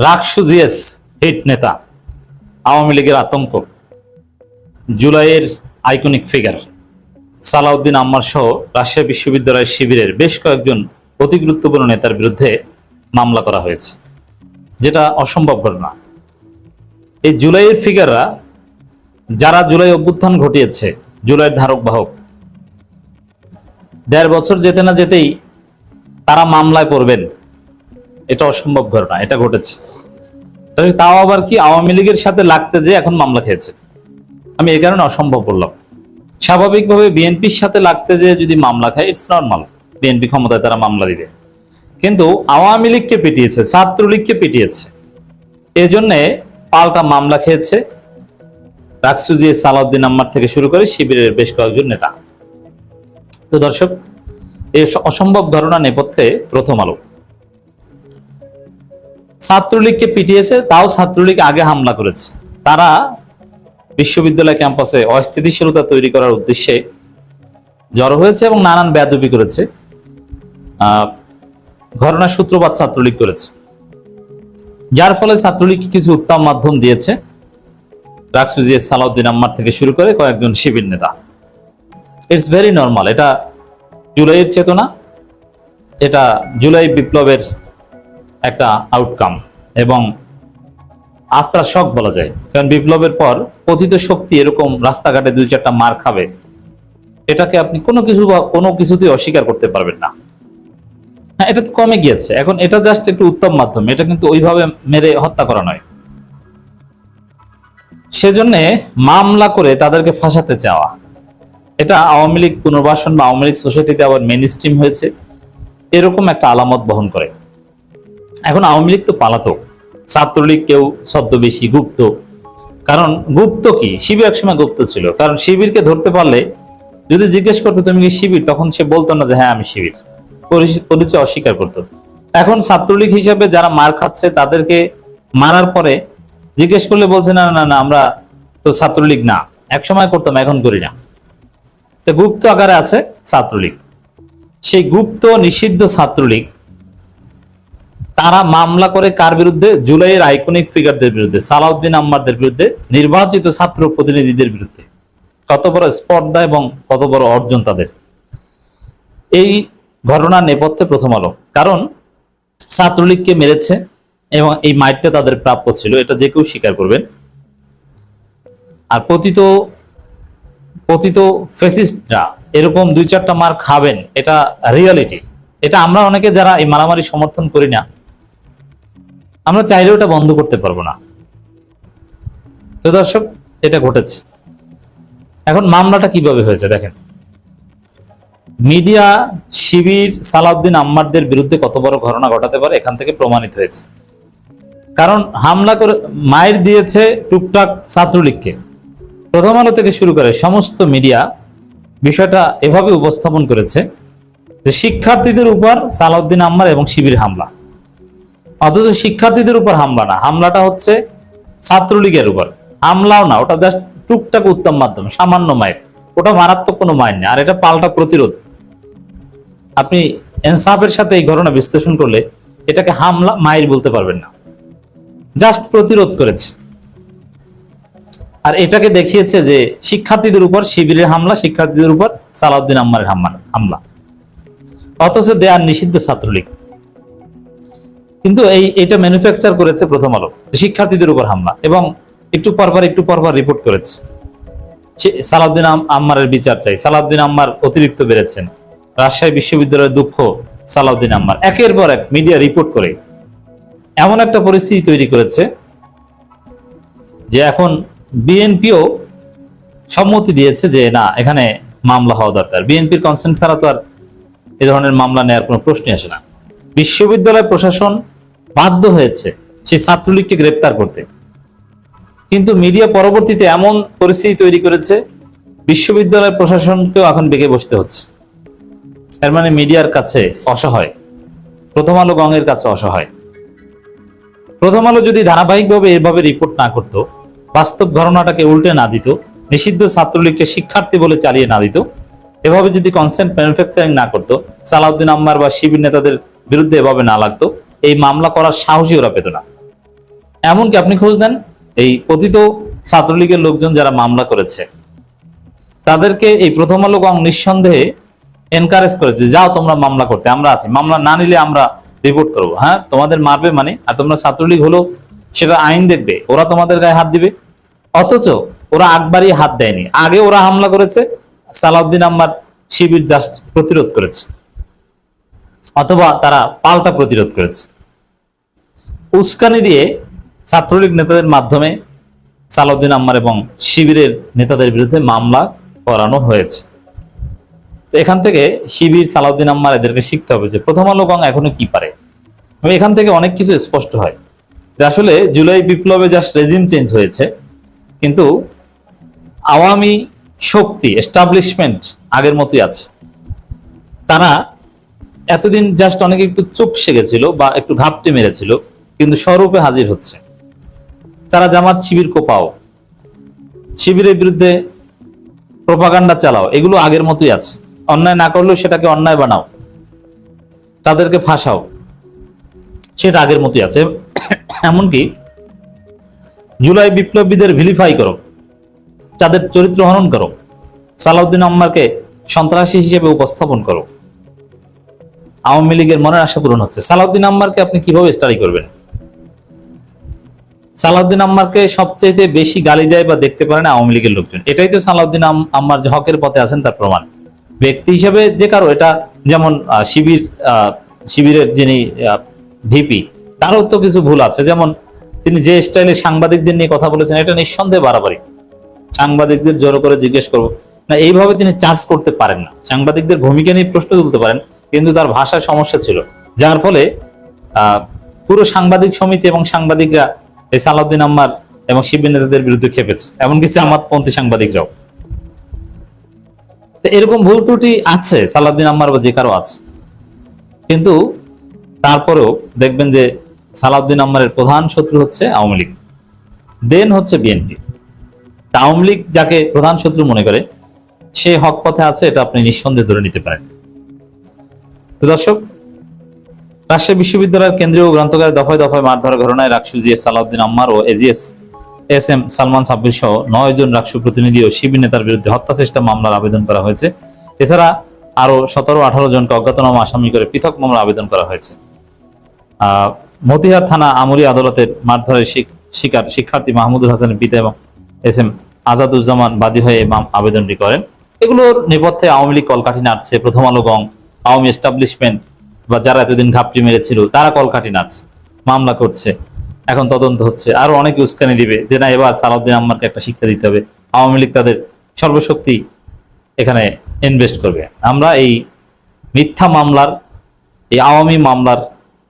RUCSU GS hit নেতা, আওয়ামী লীগের আতঙ্ক, জুলাইয়ের আইকনিক ফিগার সালাউদ্দিন আম্মার সহ রাজশাহী বিশ্ববিদ্যালয়ের শিবিরের বেশ কয়েকজন অতি গুরুত্বপূর্ণ নেতার বিরুদ্ধে মামলা করা হয়েছে, যেটা অসম্ভব ঘটনা। এই জুলাইয়ের ফিগাররা যারা জুলাই অভ্যুত্থান ঘটিয়েছে, জুলাইয়ের ধারক বাহক, ১.৫ বছর যেতে না যেতেই তারা মামলায় পড়বেন, এটা অসম্ভব ঘটনা, এটা ঘটেছে। তাও আবার কি আওয়ামী লীগের সাথে লাগতে যে এখন মামলা খেয়েছে। আমি এই কারণে অসম্ভব বললাম। স্বাভাবিকভাবে বিএনপির সাথে লাগতে যে যদি মামলা খায়, ইটস নর্মাল, বিএনপি ক্ষমতায় তারা মামলা দিবে। কিন্তু আওয়ামী লীগকে পিটিয়েছে, ছাত্রলীগকে পিটিয়েছে, এই জন্যে পাল্টা মামলা খেয়েছে রাকসু জিএস, সালাউদ্দিন আম্মার থেকে শুরু করে শিবিরের বেশ কয়েকজন নেতা। তো দর্শক, এই অসম্ভব ঘটনা নেপথ্যে প্রথম আলো। ছাত্রলীগকে পিটিয়েছে, তাও ছাত্রলীগ আগে হামলা করেছে। তারা বিশ্ববিদ্যালয় ক্যাম্পাসে অস্থিতিশীলতা তৈরি করার উদ্দেশ্যে জড়ো হয়েছে এবং নানান বেয়াদবি করেছে। ঘটনার সূত্রপাত ছাত্রলীগ করেছে, যার ফলে ছাত্রলীগ কিছু উত্তম মাধ্যম দিয়েছে রাকসু জিএস, সালাউদ্দিন আম্মার থেকে শুরু করে কয়েকজন শিবির নেতা। It's very normal. এটা জুলাইয়ের চেতনা, এটা জুলাই বিপ্লবের একটা আউটকাম এবং আফটার শক বলা যায়। কারণ বিপ্লবের পর পতিত শক্তি এরকম রাস্তাঘাটে ২-৪টা মার খাবে, এটাকে আপনি কোনো কিছুতেই অস্বীকার করতে পারবেন না। হ্যাঁ, এটা তো কমে গিয়েছে, এখন এটা জাস্ট একটু উত্তম মাধ্যম, এটা কিন্তু ওইভাবে মেরে হত্যা করা নয়। সেজন্যে মামলা করে তাদেরকে ফাঁসাতে চাওয়া, এটা আওয়ামী লীগ পুনর্বাসন বা আওয়ামী লীগ সোসাইটিতে আবার মেইন স্ট্রিম হয়েছে, এরকম একটা আলামত বহন করে। এখন আওয়ামী লীগ তো পালাতক, ছাত্রলীগ কেউ ছদ্মবেশী, গুপ্ত। কারণ গুপ্ত কি, শিবির একসময় গুপ্ত ছিল। কারণ শিবিরকে ধরতে পারলে যদি জিজ্ঞেস করতো তুমি কি শিবির, তখন সে বলতো না যে হ্যাঁ আমি শিবির, পরিচয় অস্বীকার করতো। এখন ছাত্রলীগ হিসাবে যারা মার খাচ্ছে তাদেরকে মারার পরে জিজ্ঞেস করলে বলছে না না না আমরা তো ছাত্রলীগ না, একসময় করতাম এখন করি না। তো গুপ্ত আকারে আছে ছাত্রলীগ। সেই গুপ্ত নিষিদ্ধ ছাত্রলীগ তারা মামলা করে কার বিরুদ্ধে? জুলাইয়ের আইকনিক ফিগারদের বিরুদ্ধে, সালাউদ্দিন আম্মারদের বিরুদ্ধে, নির্বাচিত ছাত্র প্রতিনিধিদের বিরুদ্ধে। কত বড় স্পর্ধা এবং কত বড় অর্জন তাদের। এই ঘটনার নেপথ্যে প্রথম আলো। কারণ ছাত্রলীগকে মেরেছে এবং এই মাইটটা তাদের প্রাপ্য ছিল, এটা যে কেউ স্বীকার করবেন। আর পতিত ফ্যাসিস্টরা এরকম ২-৪টা মার খাবেন, এটা রিয়ালিটি। এটা আমরা অনেকে যারা এই মারামারি সমর্থন করি না, আমরা চাইলেও এটা বন্ধ করতে পারবো না। তো দর্শক, এটা ঘটেছে। এখন মামলাটা কিভাবে হয়েছে দেখেন। মিডিয়া শিবির, সালাউদ্দিন আম্মারদের বিরুদ্ধে কত বড় ঘটনা ঘটাতে পারে এখান থেকে প্রমাণিত হয়েছে। কারণ হামলা করে মাইর দিয়েছে টুকটাক ছাত্রলীগকে। প্রথম আলো থেকে শুরু করে সমস্ত মিডিয়া বিষয়টা এভাবে উপস্থাপন করেছে যে শিক্ষার্থীদের উপর সালাউদ্দিন আম্মার এবং শিবির হামলা, অথচ শিক্ষার্থীদের উপর হামলা না, হামলাটা হচ্ছে ছাত্রলীগের উপর। হামলাও না, ওটা জাস্ট টুকটাক উত্তম মাধ্যম, সামান্য মাইর, ওটা মারাত্মক কোনো মাইর না। আর এটা পাল্টা প্রতিরোধ। আপনি ইনসাফের সাথে এই ঘটনা বিশ্লেষণ করলে এটাকে হামলা, মাইর বলতে পারবেন না, জাস্ট প্রতিরোধ করেছে। আর এটাকে দেখিয়েছে যে শিক্ষার্থীদের উপর শিবিরের হামলা, শিক্ষার্থীদের উপর সালাউদ্দিন আম্মারের হামলা, অথচ দেয়ার নিষিদ্ধ ছাত্রলীগ। কিন্তু এইটা ম্যানুফ্যাকচার করেছে প্রথম আলো, শিক্ষার্থীদের উপর হামলা, এবং একটু পরপর রিপোর্ট করেছে সালাউদ্দিন আম্মারের বিচার চাই, সালাউদ্দিন আম্মার অতিরিক্ত বেড়েছেন, রাজশাহী বিশ্ববিদ্যালয়ের দুঃখ সালাউদ্দিন আম্মার, একের পর এক মিডিয়া রিপোর্ট করে এমন একটা পরিস্থিতি তৈরি করেছে যে এখন বিএনপিও সম্মতি দিয়েছে যে না, এখানে মামলা হওয়া দরকার। বিএনপির কনসেন্ট ছাড়া তো আর এ ধরনের মামলা নেওয়ার কোনো প্রশ্নই আসে না। বিশ্ববিদ্যালয় প্রশাসন বাধ্য হয়েছে সেই ছাত্রলীগকে গ্রেপ্তার করতে, কিন্তু মিডিয়া পরবর্তীতে এমন পরিস্থিতি তৈরি করেছে বিশ্ববিদ্যালয় প্রশাসনকেও এখন বেঁকে বসতে হচ্ছে। এর মানে মিডিয়ার কাছে অসহায়, প্রথম আলো গঙের কাছে অসহায়। প্রথম আলো যদি ধারাবাহিকভাবে এভাবে রিপোর্ট না করত, বাস্তব ঘটনাটাকে উল্টে না দিত, নিষিদ্ধ ছাত্রলীগকে শিক্ষার্থী বলে চালিয়ে না দিত, এভাবে যদি কনসেন্ট ম্যানুফ্যাকচারিং না করতো, সালাউদ্দিন আম্মার বা শিবির নেতাদের বিরুদ্ধে এভাবে না লাগতো, এই মামলা করার সাহসই ওরা পেত না। এমনকি আপনি খোঁজ দেন এই পতিত ছাত্রলীগের লোকজন যারা মামলা করেছে তাদেরকে এই প্রথম আলো গং নিঃসন্দেহে এনকারেজ করেছে, যাও তোমরা মামলা করতে, আমরা আছি, মামলা না নিলে আমরা রিপোর্ট করবো, হ্যাঁ তোমাদের মারবে মানে, আর তোমরা ছাত্রলীগ হলো সেটা আইন দেখবে, ওরা তোমাদের গায়ে হাত দিবে। অথচ ওরা আগ বাড়িয়ে হাত দেয়নি, আগে ওরা হামলা করেছে, সালাউদ্দিন আম্মার শিবির জাস্ট প্রতিরোধ করেছে, অথবা তারা পাল্টা প্রতিরোধ করেছে। উস্কানি দিয়ে ছাত্রলীগ নেতাদের মাধ্যমে সালাউদ্দিন আম্মার এবং শিবিরের নেতাদের বিরুদ্ধে মামলা করানো হয়েছে। তো এখান থেকে শিবির, সালাউদ্দিন আম্মার এদেরকে শিখতে হবে যে প্রথম আলো গং এখনো কি পারে। এখান থেকে অনেক কিছু স্পষ্ট হয় যে আসলে জুলাই বিপ্লবে জাস্ট রেজিম চেঞ্জ হয়েছে, কিন্তু আওয়ামী শক্তি, এস্টাবলিশমেন্ট আগের মতোই আছে। তারা এতদিন জাস্ট অনেকে একটু চুপসে গেছিল বা একটু ঘাপটি মেরেছিল, কিন্তু স্বরূপে হাজির হচ্ছে। তারা জামাত শিবির কোপাও, শিবিরের বিরুদ্ধে প্রোপাগান্ডা চালাও, এগুলো আগের মতোই আছে। অন্যায় না করলেও সেটাকে অন্যায় বানাও, তাদেরকে ফাঁসাও, সেটা আগের মতোই আছে। এমনকি জুলাই বিপ্লবীদের ভিলিফাই করো, তাদের চরিত্র হনন করো, সালাউদ্দিন আম্মারকে সন্ত্রাসী হিসেবে উপস্থাপন করো। আওয়ামী লীগের মনের আশা পূরণ হচ্ছে। সালাউদ্দিন আম্মারকে আপনি কিভাবে স্টাডি করবেন? সালাউদ্দিন আম্মারকে সবচেয়ে বেশি গালি দেয় বা দেখতে পারে না আওয়ামী লীগের লোকজন। এটাই তো সালাউদ্দিন আম্মার যে হকের পথে আছেন তার প্রমাণ। ব্যক্তি হিসেবে যে কারো, এটা যেমন শিবিরের যিনি ভিপি, তারও তো কিছু ভুল আছে। যেমন তিনি যে স্টাইলে সাংবাদিকদের নিয়ে কথা বলেছেন, এটা নিঃসন্দেহে বাড়াবাড়ি। সাংবাদিকদের জড়ো করে জিজ্ঞেস করবো না, এইভাবে তিনি চার্জ করতে পারেন না। সাংবাদিকদের ভূমিকা নিয়ে প্রশ্ন তুলতে পারেন, কিন্তু তার ভাষার সমস্যা ছিল, যার ফলে পুরো সাংবাদিক সমিতি এবং সাংবাদিকরা এই সালাউদ্দিন আম্মার এবং শিবির নেতাদের বিরুদ্ধে খেপেছে, এমনকি জামাতপন্থী সাংবাদিকরাও। এরকম ভুল ত্রুটি আছে সালাউদ্দিন আম্মার বা যে কারো আছে, কিন্তু তারপরেও দেখবেন যে সালাউদ্দিন আম্মারের প্রধান শত্রু হচ্ছে আওয়ামী লীগ, দেন হচ্ছে বিএনপি। আওয়ামী লীগ যাকে প্রধান শত্রু মনে করে সে হক পথে আছে, এটা আপনি নিঃসন্দেহে ধরে নিতে পারেন। তো দর্শক, রাজশাহী বিশ্ববিদ্যালয়ের কেন্দ্রীয় গ্রন্থাগারে দফায় দফায় মারধরের ঘটনায় রাকসু জিএস সালাউদ্দিন আম্মার ও AGS S M Salman Sabbir সহ 9 জন রাকসু প্রতিনিধি ও শিবির নেতার বিরুদ্ধে হত্যা চেষ্টা মামলার আবেদন করা হয়েছে। এছাড়া আরো 17-18 জনকে অজ্ঞাতনামা আসামি করে পৃথক মামলা আবেদন করা হয়েছে। মতিহার থানা আমরি আদালতের মারধরের শিকার শিক্ষার্থী মাহমুদুল হাসানের পিতা এবং এস এম আজাদুজ্জামান বাদী হয়ে আবেদনটি করেন। এগুলোর নেপথ্যে আওয়ামী লীগ কলকাঠি নাড়ছে, প্রথম আলো গং, আওয়ামী এস্টাবলিশমেন্ট বা যারা এতদিন ঘাপটি মেরেছিল তারা কলকাঠি নাড়ছে, মামলা করছে, এখন তদন্ত হচ্ছে, আরো অনেকে উস্কানি দিবে যে না এবার সালাউদ্দিন আম্মারকে একটা শিক্ষা দিতে হবে। আওয়ামী লীগ তাদের সর্বশক্তি এখানে ইনভেস্ট করবে। আমরা এই মিথ্যা মামলার, এই আওয়ামী মামলার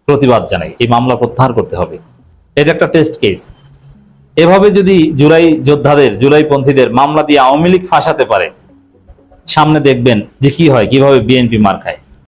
প্রতিবাদ জানাই। এই মামলা প্রত্যাহার করতে হবে, এটা একটা টেস্ট কেস। এভাবে যদি জুলাই যোদ্ধাদের, জুলাই পন্থীদের মামলা দিয়ে আওয়ামী লীগ ফাঁসাতে পারে, সামনে দেখবেন যে কি হয়, কিভাবে বিএনপি মার খায়।